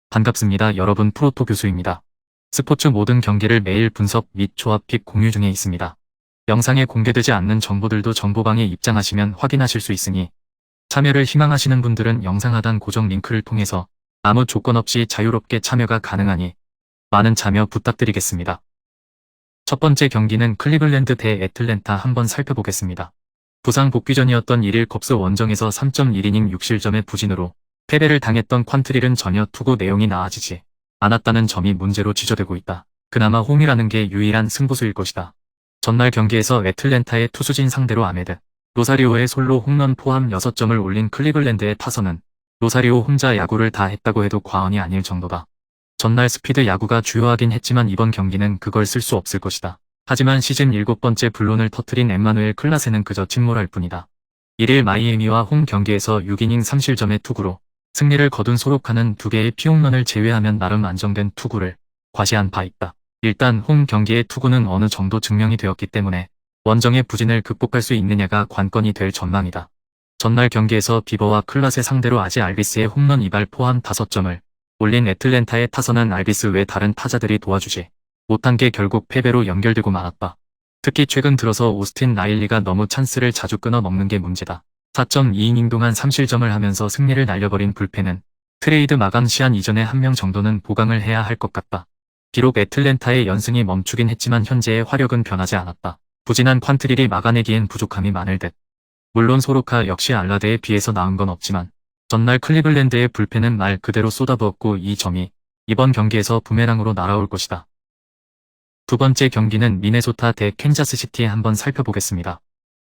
반갑습니다. 여러분, 프로토 교수입니다. 스포츠 모든 경기를 매일 분석 및 조합 픽 공유 중에 있습니다. 영상에 공개되지 않는 정보들도 정보방에 입장하시면 확인하실 수 있으니 참여를 희망하시는 분들은 영상 하단 고정 링크를 통해서 아무 조건 없이 자유롭게 참여가 가능하니 많은 참여 부탁드리겠습니다. 첫 번째 경기는 클리블랜드 대 애틀랜타 한번 살펴보겠습니다. 부상 복귀전이었던 1일 컵스 원정에서 3.1이닝 6실점의 부진으로 패배를 당했던 퀀트릴은 전혀 투구 내용이 나아지지 않았다는 점이 문제로 지적되고 있다. 그나마 홈이라는 게 유일한 승부수일 것이다. 전날 경기에서 애틀랜타의 투수진 상대로 아메드 로사리오의 솔로 홈런 포함 6점을 올린 클리블랜드의 타선은 로사리오 혼자 야구를 다 했다고 해도 과언이 아닐 정도다. 전날 스피드 야구가 주요하긴 했지만 이번 경기는 그걸 쓸 수 없을 것이다. 하지만 시즌 7번째 블론을 터뜨린 엠마누엘 클라세는 그저 침몰할 뿐이다. 1일 마이애미와 홈 경기에서 6이닝 3실점의 투구로 승리를 거둔 소로카는 2개의 피홈런을 제외하면 나름 안정된 투구를 과시한 바 있다. 일단 홈 경기의 투구는 어느 정도 증명이 되었기 때문에 원정의 부진을 극복할 수 있느냐가 관건이 될 전망이다. 전날 경기에서 비버와 클라세 상대로 아직 알비스의 홈런 2발 포함 5점을 올린 애틀랜타의 타선은 알비스 외 다른 타자들이 도와주지 못한 게 결국 패배로 연결되고 말았다. 특히 최근 들어서 오스틴 라일리가 너무 찬스를 자주 끊어 먹는 게 문제다. 4.2이닝 동안 3실점을 하면서 승리를 날려버린 불펜은 트레이드 마감 시한 이전에 한 명 정도는 보강을 해야 할 것 같다. 비록 애틀랜타의 연승이 멈추긴 했지만 현재의 화력은 변하지 않았다. 부진한 퀀트릴이 막아내기엔 부족함이 많을 듯. 물론 소로카 역시 알라드에 비해서 나은 건 없지만 전날 클리블랜드의 불펜은 말 그대로 쏟아부었고 이 점이 이번 경기에서 부메랑으로 날아올 것이다. 두 번째 경기는 미네소타 대 캔자스시티에 한번 살펴보겠습니다.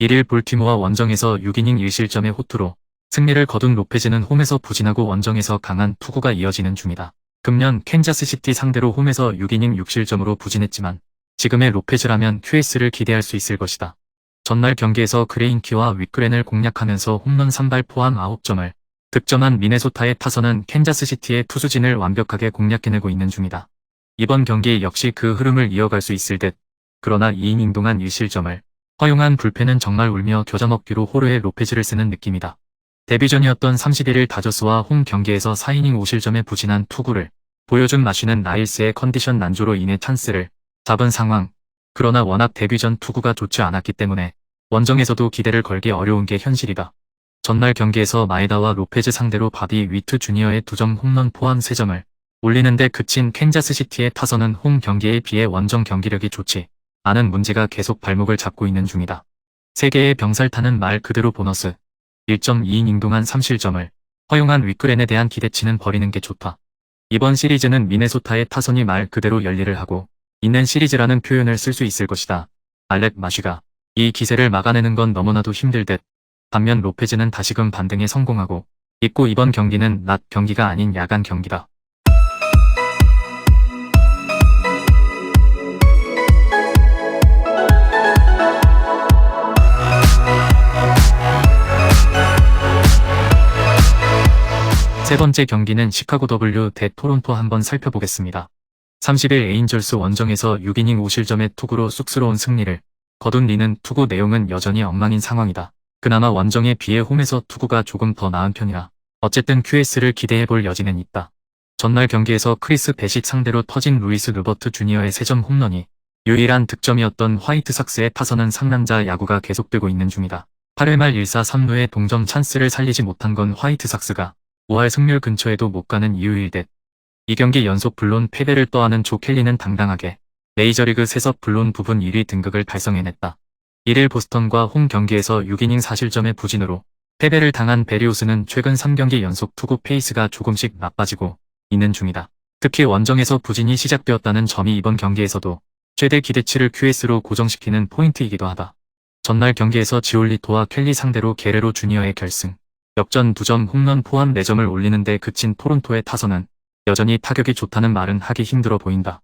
1일 볼티모어 원정에서 6이닝 1실점의 호투로 승리를 거둔 로페즈는 홈에서 부진하고 원정에서 강한 투구가 이어지는 중이다. 금년 캔자스시티 상대로 홈에서 6이닝 6실점으로 부진했지만 지금의 로페즈라면 QS를 기대할 수 있을 것이다. 전날 경기에서 그레인키와 윗그렌을 공략하면서 홈런 3발 포함 9점을 득점한 미네소타의 타선은 캔자스시티의 투수진을 완벽하게 공략해내고 있는 중이다. 이번 경기 역시 그 흐름을 이어갈 수 있을 듯. 그러나 2이닝 동안 1실점을 허용한 불펜은 정말 울며 겨자 먹기로 호르헤 로페즈를 쓰는 느낌이다. 데뷔전이었던 31일 다저스와 홈 경기에서 4이닝 5실점의 부진한 투구를 보여준 마쉬는 라일스의 컨디션 난조로 인해 찬스를 잡은 상황. 그러나 워낙 데뷔전 투구가 좋지 않았기 때문에 원정에서도 기대를 걸기 어려운 게 현실이다. 전날 경기에서 마에다와 로페즈 상대로 바비 위트 주니어의 2점 홈런 포함 3점을 올리는데 그친 캔자스시티의 타선은 홈 경기에 비해 원정 경기력이 좋지 않은 문제가 계속 발목을 잡고 있는 중이다. 3개의 병살타는 말 그대로 보너스. 1.2이닝 동안 3실점을 허용한 윗그렌에 대한 기대치는 버리는 게 좋다. 이번 시리즈는 미네소타의 타선이 말 그대로 열일을 하고 있는 시리즈라는 표현을 쓸 수 있을 것이다. 알렉 마쉬가 이 기세를 막아내는 건 너무나도 힘들 듯. 반면 로페즈는 다시금 반등에 성공하고 있고 이번 경기는 낮 경기가 아닌 야간 경기다. 세 번째 경기는 시카고 W 대 토론토 한번 살펴보겠습니다. 30일 에인절스 원정에서 6이닝 5실점의 투구로 쑥스러운 승리를 거둔 리는 투구 내용은 여전히 엉망인 상황이다. 그나마 원정에 비해 홈에서 투구가 조금 더 나은 편이라 어쨌든 QS를 기대해볼 여지는 있다. 전날 경기에서 크리스 배식 상대로 터진 루이스 르버트 주니어의 3점 홈런이 유일한 득점이었던 화이트삭스의 타선은 상남자 야구가 계속되고 있는 중이다. 8회 말 1사 3루의 동점 찬스를 살리지 못한 건 화이트삭스가 5할 승률 근처에도 못 가는 이유일 듯. 이 경기 연속 블론 패배를 떠안은 조 켈리는 당당하게 메이저리그 세섭 블론 부분 1위 등극을 달성해냈다. 1일 보스턴과 홈 경기에서 6이닝 4실점의 부진으로 패배를 당한 베리우스는 최근 3경기 연속 투구 페이스가 조금씩 나빠지고 있는 중이다. 특히 원정에서 부진이 시작되었다는 점이 이번 경기에서도 최대 기대치를 QS로 고정시키는 포인트이기도 하다. 전날 경기에서 지올리토와 켈리 상대로 게레로 주니어의 결승 역전 2점 홈런 포함 4점을 올리는데 그친 토론토의 타선은 여전히 타격이 좋다는 말은 하기 힘들어 보인다.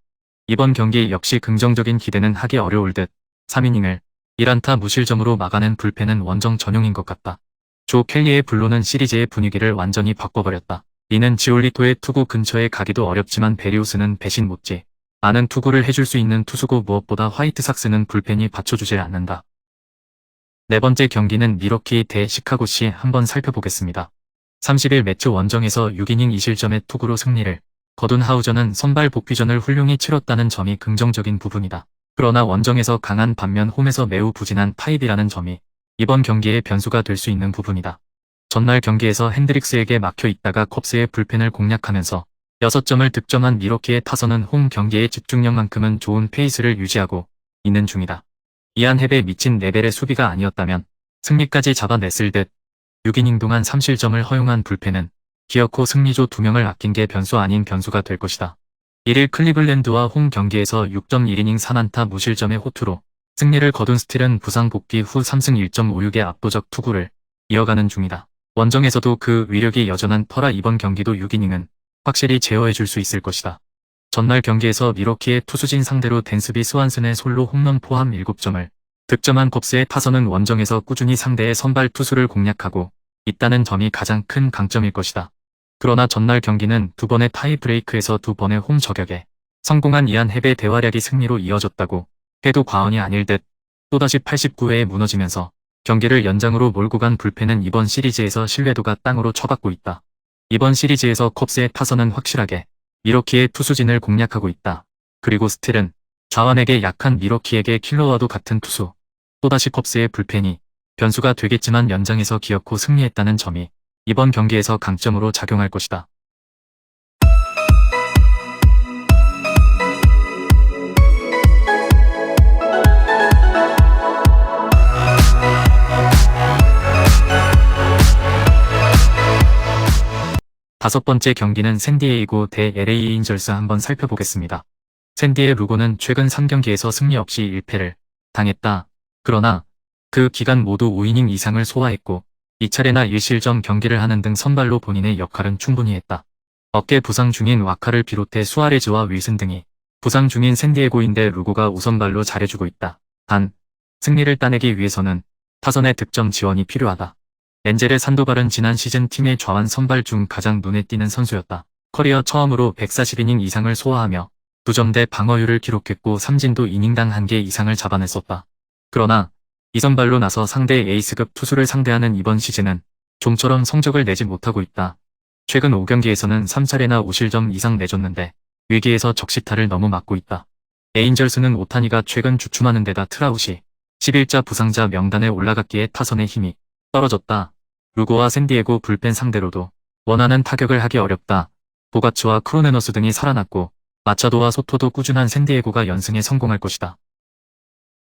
이번 경기 역시 긍정적인 기대는 하기 어려울 듯. 3이닝을 1안타 무실점으로 막아낸 불펜은 원정 전용인 것 같다. 조 켈리의 블로는 시리즈의 분위기를 완전히 바꿔버렸다. 이는 지올리토의 투구 근처에 가기도 어렵지만 베리우스는 배신 못지 않은 투구를 해줄 수 있는 투수고 무엇보다 화이트삭스는 불펜이 받쳐주질 않는다. 네 번째 경기는 미러키 대 시카고시 한번 살펴보겠습니다. 30일 매치 원정에서 6이닝 2실점의 투구로 승리를 거둔 하우저는 선발 복귀전을 훌륭히 치렀다는 점이 긍정적인 부분이다. 그러나 원정에서 강한 반면 홈에서 매우 부진한 타입이라는 점이 이번 경기의 변수가 될 수 있는 부분이다. 전날 경기에서 핸드릭스에게 막혀 있다가 컵스의 불펜을 공략하면서 6점을 득점한 미러키의 타선은 홈 경기의 집중력만큼은 좋은 페이스를 유지하고 있는 중이다. 이안헵에 미친 레벨의 수비가 아니었다면 승리까지 잡아냈을 듯 6이닝 동안 3실점을 허용한 불펜은 기어코 승리조 2명을 아낀 게 변수 아닌 변수가 될 것이다. 1일 클리블랜드와 홈 경기에서 6.1이닝 4안타 무실점의 호투로 승리를 거둔 스틸은 부상 복귀 후 3승 1.56의 압도적 투구를 이어가는 중이다. 원정에서도 그 위력이 여전한 터라 이번 경기도 6이닝은 확실히 제어해줄 수 있을 것이다. 전날 경기에서 미러키의 투수진 상대로 댄스비 스완슨의 솔로 홈런 포함 7점을 득점한 컵스의 타선은 원정에서 꾸준히 상대의 선발 투수를 공략하고 있다는 점이 가장 큰 강점일 것이다. 그러나 전날 경기는 2번의 타이브레이크에서 2번의 홈 저격에 성공한 이안헵의 대활약이 승리로 이어졌다고 해도 과언이 아닐 듯 또다시 89회에 무너지면서 경기를 연장으로 몰고 간 불펜은 이번 시리즈에서 신뢰도가 땅으로 쳐박고 있다. 이번 시리즈에서 컵스의 타선은 확실하게 미러키의 투수진을 공략하고 있다. 그리고 스틸은 좌완에게 약한 미러키에게 킬러와도 같은 투수. 또다시 컵스의 불펜이 변수가 되겠지만 연장에서 기어코 승리했다는 점이 이번 경기에서 강점으로 작용할 것이다. 다섯 번째 경기는 샌디에이고 대 LA 에인절스 한번 살펴보겠습니다. 샌디의 루고는 최근 3경기에서 승리 없이 1패를 당했다. 그러나 그 기간 모두 5이닝 이상을 소화했고 2차례나 1실점 경기를 하는 등 선발로 본인의 역할은 충분히 했다. 어깨 부상 중인 와카를 비롯해 수아레즈와 윌슨 등이 부상 중인 샌디에고인데 루고가 우선발로 잘해주고 있다. 단, 승리를 따내기 위해서는 타선의 득점 지원이 필요하다. 렌젤의 산도발은 지난 시즌 팀의 좌완 선발 중 가장 눈에 띄는 선수였다. 커리어 처음으로 140이닝 이상을 소화하며 2점대 방어율을 기록했고 삼진도 이닝당 1개 이상을 잡아냈었다. 그러나 이 선발로 나서 상대 에이스급 투수를 상대하는 이번 시즌은 좀처럼 성적을 내지 못하고 있다. 최근 5경기에서는 3차례나 5실점 이상 내줬는데 위기에서 적시타를 너무 맞고 있다. 에인절스는 오타니가 최근 주춤하는 데다 트라웃이 11자 부상자 명단에 올라갔기에 타선의 힘이 떨어졌다. 루고와 샌디에고 불펜 상대로도 원하는 타격을 하기 어렵다. 보가츠와 크로네너스 등이 살아났고 마차도와 소토도 꾸준한 샌디에고가 연승에 성공할 것이다.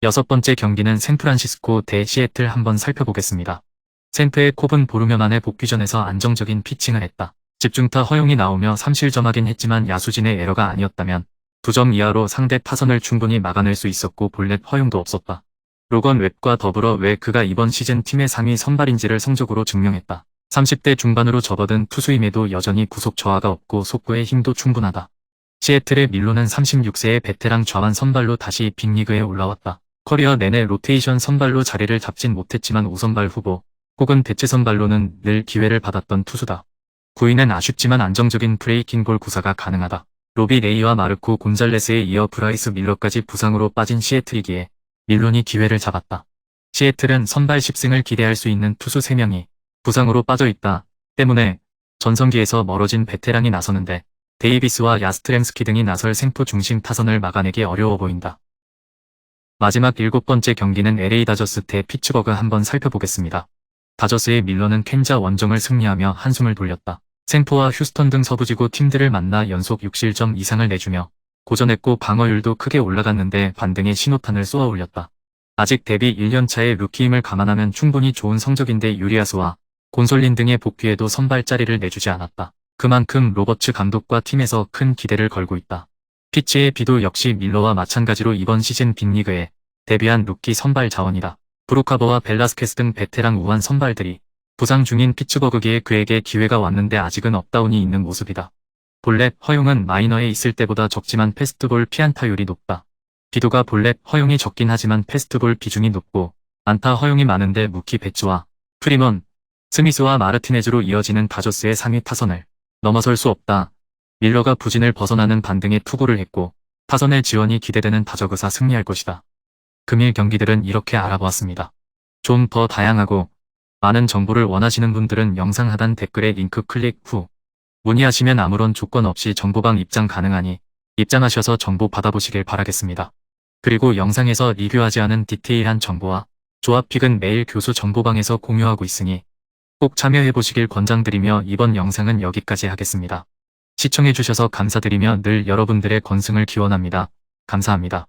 여섯 번째 경기는 샌프란시스코 대 시애틀 한번 살펴보겠습니다. 샌프의 콥은 보르면 안에 복귀전에서 안정적인 피칭을 했다. 집중타 허용이 나오며 3실점하긴 했지만 야수진의 에러가 아니었다면 2점 이하로 상대 타선을 충분히 막아낼 수 있었고 볼넷 허용도 없었다. 로건 웹과 더불어 왜 그가 이번 시즌 팀의 상위 선발인지를 성적으로 증명했다. 30대 중반으로 접어든 투수임에도 여전히 구속 저하가 없고 속구의 힘도 충분하다. 시애틀의 밀로는 36세의 베테랑 좌완 선발로 다시 빅리그에 올라왔다. 커리어 내내 로테이션 선발로 자리를 잡진 못했지만 우선발 후보 혹은 대체 선발로는 늘 기회를 받았던 투수다. 구위는 아쉽지만 안정적인 브레이킹 볼 구사가 가능하다. 로비 레이와 마르코 곤잘레스에 이어 브라이스 밀러까지 부상으로 빠진 시애틀이기에 밀론이 기회를 잡았다. 시애틀은 선발 10승을 기대할 수 있는 투수 3명이 부상으로 빠져있다. 때문에 전성기에서 멀어진 베테랑이 나서는데 데이비스와 야스트렘스키 등이 나설 생포 중심 타선을 막아내기 어려워 보인다. 마지막 7번째 경기는 LA 다저스 대 피츠버그 한번 살펴보겠습니다. 다저스의 밀러는 캔자 원정을 승리하며 한숨을 돌렸다. 샌포와 휴스턴 등 서부지구 팀들을 만나 연속 6실점 이상을 내주며 고전했고 방어율도 크게 올라갔는데 반등의 신호탄을 쏘아 올렸다. 아직 데뷔 1년차의 루키임을 감안하면 충분히 좋은 성적인데 유리아스와 곤솔린 등의 복귀에도 선발 자리를 내주지 않았다. 그만큼 로버츠 감독과 팀에서 큰 기대를 걸고 있다. 피치의 비도 역시 밀러와 마찬가지로 이번 시즌 빅리그에 데뷔한 루키 선발 자원이다. 브루카버와 벨라스케스 등 베테랑 우한 선발들이 부상 중인 피츠버그기에 그에게 기회가 왔는데 아직은 업다운이 있는 모습이다. 볼넷 허용은 마이너에 있을 때보다 적지만 패스트볼 피안타율이 높다. 비도가 볼넷 허용이 적긴 하지만 패스트볼 비중이 높고 안타 허용이 많은데 무키 베츠와 프리먼, 스미스와 마르티네즈로 이어지는 다저스의 상위 타선을 넘어설 수 없다. 밀러가 부진을 벗어나는 반등의 투구를 했고 타선의 지원이 기대되는 다저그사 승리할 것이다. 금일 경기들은 이렇게 알아보았습니다. 좀 더 다양하고 많은 정보를 원하시는 분들은 영상 하단 댓글에 링크 클릭 후 문의하시면 아무런 조건 없이 정보방 입장 가능하니 입장하셔서 정보 받아보시길 바라겠습니다. 그리고 영상에서 리뷰하지 않은 디테일한 정보와 조합픽은 매일 교수 정보방에서 공유하고 있으니 꼭 참여해보시길 권장드리며 이번 영상은 여기까지 하겠습니다. 시청해주셔서 감사드리며 늘 여러분들의 건승을 기원합니다. 감사합니다.